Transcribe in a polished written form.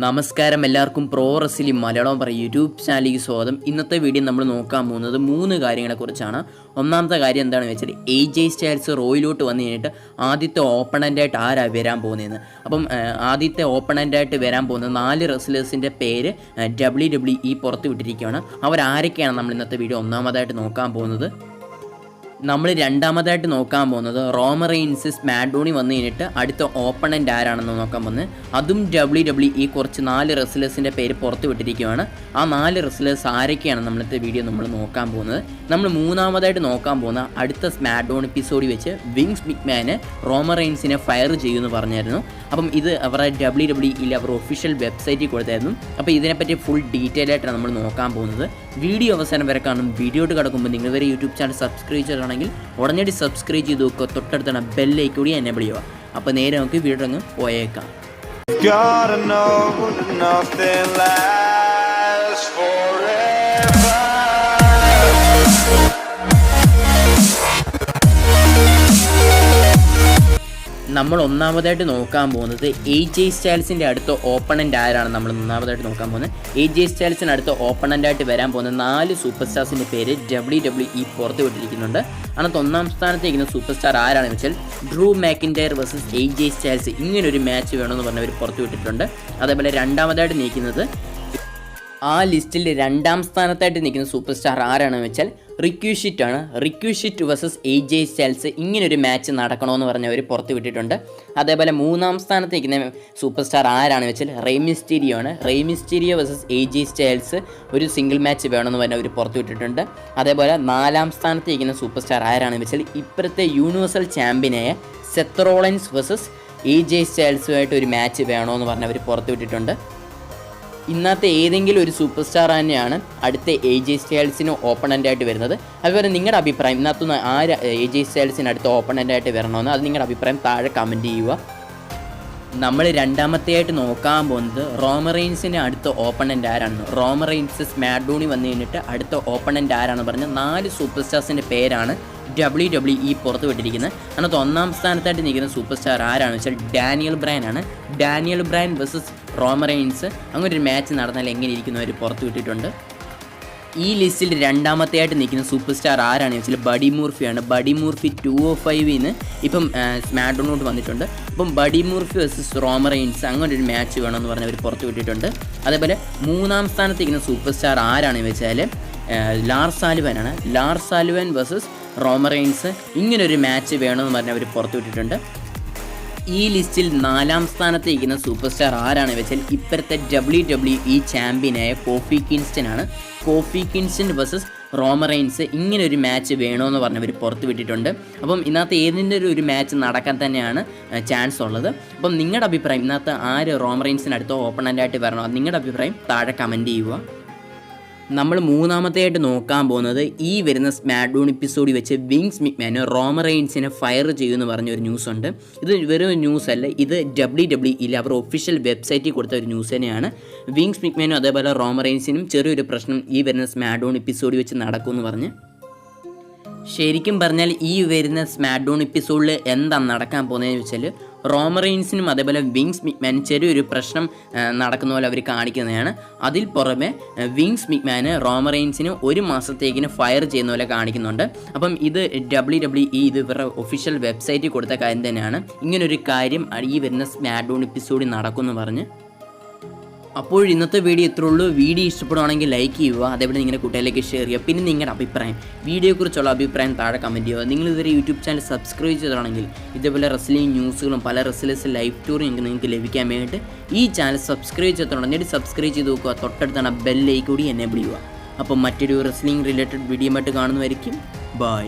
നമസ്കാരം എല്ലാവർക്കും pro wrestling Malayalam പറയും യൂട്യൂബ് ചാനലിലേക്ക് സ്വാഗതം. ഇന്നത്തെ വീഡിയോ നമ്മൾ നോക്കാൻ പോകുന്നത് 3 കാര്യങ്ങളെക്കുറിച്ചാണ്. ഒന്നാമത്തെ കാര്യം എന്താണെന്ന് വെച്ചാൽ AJ സ്റ്റൈൽസ് റോയിലോട്ട് വന്നു കഴിഞ്ഞിട്ട് ആദ്യത്തെ ഓപ്പണൻ്റായിട്ട് ആരാ വരാൻ പോകുന്നതെന്ന്. അപ്പം ആദ്യത്തെ ഓപ്പണൻ്റായിട്ട് വരാൻ പോകുന്ന 4 റെസ്ലേഴ്സിൻ്റെ പേര് WWE പുറത്ത് വിട്ടിരിക്കുകയാണ്. അവരാരൊക്കെയാണ് നമ്മൾ ഇന്നത്തെ വീഡിയോ ഒന്നാമതായിട്ട് നോക്കാൻ പോകുന്നത്. നമ്മൾ രണ്ടാമതായിട്ട് നോക്കാൻ പോകുന്നത് റോമൻ റെയിൻസ് സ്മാക്ഡൗണിൽ വന്നു കഴിഞ്ഞിട്ട് അടുത്ത ഓപ്പണൻ്റ് ആരാണെന്ന് നോക്കാൻ പോകുന്നത്. അതും WWE കുറച്ച് 4 റെസ്ലേഴ്സിൻ്റെ പേര് പുറത്ത് വിട്ടിരിക്കുകയാണ്. ആ 4 റെസ്ലേഴ്സ് ആരൊക്കെയാണ് നമ്മളത്തെ വീഡിയോ നമ്മൾ നോക്കാൻ പോകുന്നത്. നമ്മൾ മൂന്നാമതായിട്ട് നോക്കാൻ പോകുന്ന അടുത്ത സ്മാക്ഡൗൺ എപ്പിസോഡിൽ വെച്ച് വിങ്സ് മിക്മാന് റോമൻ റെയിൻസിനെ ഫയർ ചെയ്യുമെന്ന് പറഞ്ഞായിരുന്നു. അപ്പം ഇത് അവരുടെ WWE അവർ ഒഫീഷ്യൽ വെബ്സൈറ്റിൽ കൊടുത്തായിരുന്നു. അപ്പോൾ ഇതിനെപ്പറ്റി ഫുൾ ഡീറ്റെയിൽ ആയിട്ടാണ് നമ്മൾ നോക്കാൻ പോകുന്നത്. വീഡിയോ അവസാനം വരെ കാണും. വീഡിയോട്ട് കിടക്കുമ്പോൾ നിങ്ങൾ വരെ യൂട്യൂബ് ചാനൽ സബ്സ്ക്രൈബ് ചെയ്യണമെങ്കിൽ ഉടനടി സബ്സ്ക്രൈബ് ചെയ്ത് നോക്കുക. തൊട്ടടുത്താണ് ബെല്ലൈക്കൻ കൂടി എനേബിൾ ചെയ്യുക. അപ്പോൾ നേരെ നമുക്ക് വീഡിയോ അങ്ങ് പോയേക്കാം. നമ്മൾ ഒന്നാമതായിട്ട് നോക്കാൻ പോകുന്നത് AJ സ്റ്റൈൽസിൻ്റെ അടുത്ത ഓപ്പണൻ്റ് ആരാണ് നമ്മൾ ഒന്നാമതായിട്ട് നോക്കാൻ പോകുന്നത്. AJ സ്റ്റൈൽസിന് അടുത്ത ഓപ്പണൻ്റായിട്ട് വരാൻ പോകുന്ന 4 സൂപ്പർ സ്റ്റാർസിൻ്റെ പേര് WWE പുറത്ത് വിട്ടിരിക്കുന്നുണ്ട്. അതിനകത്ത് ഒന്നാം സ്ഥാനത്തേക്കുന്ന സൂപ്പർ സ്റ്റാർ ആരാണെന്ന് വെച്ചാൽ ഡ്രൂ മാക്കിൻറ്റയർ വേഴ്സസ് AJ സ്റ്റൈൽസ്. ഇങ്ങനൊരു മാച്ച് വേണമെന്ന് പറഞ്ഞവർ പുറത്ത് വിട്ടിട്ടുണ്ട്. അതേപോലെ രണ്ടാമതായിട്ട് നിൽക്കുന്നത് ആ ലിസ്റ്റിൽ രണ്ടാം സ്ഥാനത്തായിട്ട് നിൽക്കുന്ന സൂപ്പർ സ്റ്റാർ ആരാണെന്ന് വെച്ചാൽ റിക്യൂഷിറ്റ് ആണ്. റിക്യൂഷിറ്റ് വേഴ്സസ് AJ സ്റ്റൈൽസ് ഇങ്ങനൊരു മാച്ച് നടക്കണമെന്ന് പറഞ്ഞവർ പുറത്ത് വിട്ടിട്ടുണ്ട്. അതേപോലെ മൂന്നാം സ്ഥാനത്ത് നിൽക്കുന്ന സൂപ്പർ സ്റ്റാർ ആരാണെന്ന് വെച്ചാൽ റേ മിസ്റ്റീരിയോ ആണ്. Rey Mysterio versus AJ Styles ഒരു സിംഗിൾ മാച്ച് വേണമെന്ന് പറഞ്ഞവർ പുറത്ത് വിട്ടിട്ടുണ്ട്. അതേപോലെ നാലാം സ്ഥാനത്ത് നിൽക്കുന്ന സൂപ്പർ സ്റ്റാർ ആരാണെന്ന് വെച്ചാൽ ഇപ്പോഴത്തെ യൂണിവേഴ്സൽ ചാമ്പ്യനായ സെത്ത് റോളൻസ് വേഴ്സസ് AJ സ്റ്റൈൽസുമായിട്ട് ഒരു മാച്ച് വേണമെന്ന് പറഞ്ഞവർ പുറത്ത് വിട്ടിട്ടുണ്ട്. ഇന്നത്തെ ഏതെങ്കിലും ഒരു സൂപ്പർ സ്റ്റാർ തന്നെയാണ് അടുത്ത AJ സ്റ്റൈൽസിന് ഓപ്പണൻ്റായിട്ട് വരുന്നത്. അതുപോലെ നിങ്ങളുടെ അഭിപ്രായം ഇന്നത്തൊന്ന് ആര് AJ സ്റ്റൈൽസിന് അടുത്ത ഓപ്പണൻ്റായിട്ട് വരണമെന്ന് അത് നിങ്ങളുടെ അഭിപ്രായം താഴെ കമൻറ്റ് ചെയ്യുക. നമ്മൾ രണ്ടാമത്തെയായിട്ട് നോക്കാൻ പോകുന്നത് റോമൻ റെയിൻസിൻ്റെ അടുത്ത ഓപ്പണൻ്റ് ആരാണെന്ന്. റോമൻ റെയിൻസ് സ്മാക്ഡൗണിൽ വന്നു കഴിഞ്ഞിട്ട് അടുത്ത ഓപ്പണൻ്റ് ആരാണെന്ന് പറഞ്ഞ് 4 സൂപ്പർ സ്റ്റാർസിൻ്റെ പേരാണ് WWE പുറത്ത് വിട്ടിരിക്കുന്നത്. അതിനകത്ത് ഒന്നാം സ്ഥാനത്തായിട്ട് നിൽക്കുന്ന സൂപ്പർ സ്റ്റാർ ആരാണെന്ന് വെച്ചാൽ ഡാനിയൽ ബ്രയൻ ആണ്. Daniel Bryan versus Roman Reigns അങ്ങനെ ഒരു മാച്ച് നടന്നാൽ എങ്ങനെ ഇരിക്കുന്നവർ പുറത്ത് വിട്ടിട്ടുണ്ട്. ഈ ലിസ്റ്റിൽ രണ്ടാമത്തെയായിട്ട് നിൽക്കുന്ന സൂപ്പർ സ്റ്റാർ ആരാണെന്ന് വെച്ചാൽ ബഡി മൂർഫിയാണ്. ബഡി മൂർഫി 205 ഇപ്പം സ്മാക്ഡൗണിലോട്ട് വന്നിട്ടുണ്ട്. അപ്പം ബഡി മൂർഫി വേഴ്സസ് റോമൻ റെയിൻസ് അങ്ങനെ ഒരു മാച്ച് വേണമെന്ന് പറഞ്ഞവർ പുറത്ത് വിട്ടിട്ടുണ്ട്. അതേപോലെ മൂന്നാം സ്ഥാനത്ത് നിൽക്കുന്ന സൂപ്പർ സ്റ്റാർ ആരാണെന്ന് വെച്ചാൽ ലാർസ് സാലിവൻ ആണ്. ലാർസ് സാലിവൻ വേഴ്സസ് റോമൻ റെയിൻസ് ഇങ്ങനൊരു മാച്ച് വേണമെന്ന് പറഞ്ഞവർ പുറത്ത് വിട്ടിട്ടുണ്ട്. ഈ ലിസ്റ്റിൽ നാലാം സ്ഥാനത്ത് ഇരിക്കുന്ന സൂപ്പർ സ്റ്റാർ ആരാണെന്ന് വെച്ചാൽ ഇപ്പോഴത്തെ WWE ചാമ്പ്യനായ കോഫി കിങ്സ്റ്റൺ ആണ്. Kofi Kingston versus Roman Reigns ഇങ്ങനൊരു മാച്ച് വേണമെന്ന് പറഞ്ഞവർ പുറത്ത് വിട്ടിട്ടുണ്ട്. അപ്പം ഇന്നത്തെ ഏതിൻ്റെ ഒരു മാച്ച് നടക്കാൻ തന്നെയാണ് ചാൻസ് ഉള്ളത്. അപ്പം നിങ്ങളുടെ അഭിപ്രായം ഇന്നത്തെ ആര് റോമൻ റെയിൻസിന് അടുത്ത ഓപ്പണൻ്റായിട്ട് വരണോ നിങ്ങളുടെ അഭിപ്രായം താഴെ കമൻറ്റ് ചെയ്യുക. നമ്മൾ മൂന്നാമത്തെയായിട്ട് നോക്കാൻ പോകുന്നത് ഈ വരുന്ന സ്മാക്ഡൗൺ എപ്പിസോഡിൽ വെച്ച് വിങ്സ് മിക്മാന് റോമൻ റെയിൻസിനെ ഫയർ ചെയ്യുമെന്ന് പറഞ്ഞൊരു ന്യൂസ് ഉണ്ട്. ഇത് വെറും ന്യൂസ് അല്ല, ഇത് WWE അവർ ഒഫീഷ്യൽ വെബ്സൈറ്റിൽ കൊടുത്ത ഒരു ന്യൂസ് തന്നെയാണ്. വിങ്സ് മിക്മാനും അതേപോലെ റോമൻ റെയിൻസിനും ചെറിയൊരു പ്രശ്നം ഈ വരുന്ന സ്മാക്ഡൗൺ എപ്പിസോഡിൽ വെച്ച് നടക്കുമെന്ന് പറഞ്ഞ്. ശരിക്കും പറഞ്ഞാൽ ഈ വരുന്ന സ്മാക്ഡൗൺ എപ്പിസോഡിൽ എന്താണ് നടക്കാൻ പോകുന്നതെന്ന് വെച്ചാൽ റോമൻ റെയിൻസിനും അതേപോലെ വിങ്സ് മിക്മാനും ചെറിയൊരു പ്രശ്നം നടക്കുന്ന പോലെ അവർ കാണിക്കുന്നതാണ്. അതിൽ പുറമെ വിങ്സ് മിക്മാന് റോമൻ റെയിൻസിന് 1 മാസത്തേക്കിന് ഫയർ ചെയ്യുന്ന പോലെ കാണിക്കുന്നുണ്ട്. അപ്പം ഇത് WWE ഇത് ഇവരുടെ ഒഫീഷ്യൽ വെബ്സൈറ്റിൽ കൊടുത്ത കാര്യം തന്നെയാണ്. ഇങ്ങനൊരു കാര്യം ഈ വരുന്ന സ്മാക്ഡൗൺ എപ്പിസോഡിൽ നടക്കുമെന്ന് പറഞ്ഞ്. അപ്പോൾ ഇന്നത്തെ വീഡിയോ ഇത്രേ ഉള്ളൂ. വീഡിയോ ഇഷ്ടപ്പെടുവാണെങ്കിൽ ലൈക്ക് ചെയ്യുക, അതേപോലെ നിങ്ങളുടെ കൂട്ടുകാരിലേക്ക് ഷെയർ ചെയ്യുക. പിന്നെ നിങ്ങളുടെ അഭിപ്രായം വീഡിയോയെക്കുറിച്ചുള്ള അഭിപ്രായം താഴെ കമൻറ്റ് ചെയ്യുക. നിങ്ങൾ ഇതുവരെ യൂട്യൂബ് ചാനൽ സബ്സ്ക്രൈബ് ചെയ്തിട്ടാണെങ്കിൽ ഇതേപോലെ റെസ്ലിംഗ് ന്യൂസുകളും പല റെസ്ലേഴ്സ് ലൈവ് ടൂറും നിങ്ങൾക്ക് ലഭിക്കാൻ വേണ്ടിയിട്ട് ഈ ചാനൽ സബ്സ്ക്രൈബ് ചെയ്തിട്ടുണ്ടെങ്കിൽ സബ്സ്ക്രൈബ് ചെയ്ത് നോക്കുക. തൊട്ടടുത്താണ് ബെല്ലൈക്കൻ കൂടി എനേബിൾ ചെയ്യുക. അപ്പോൾ മറ്റൊരു റെസ്ലിംഗ് റിലേറ്റഡ് വീഡിയോ ആയിട്ട് കാണുന്നതായിരിക്കും. ബൈ.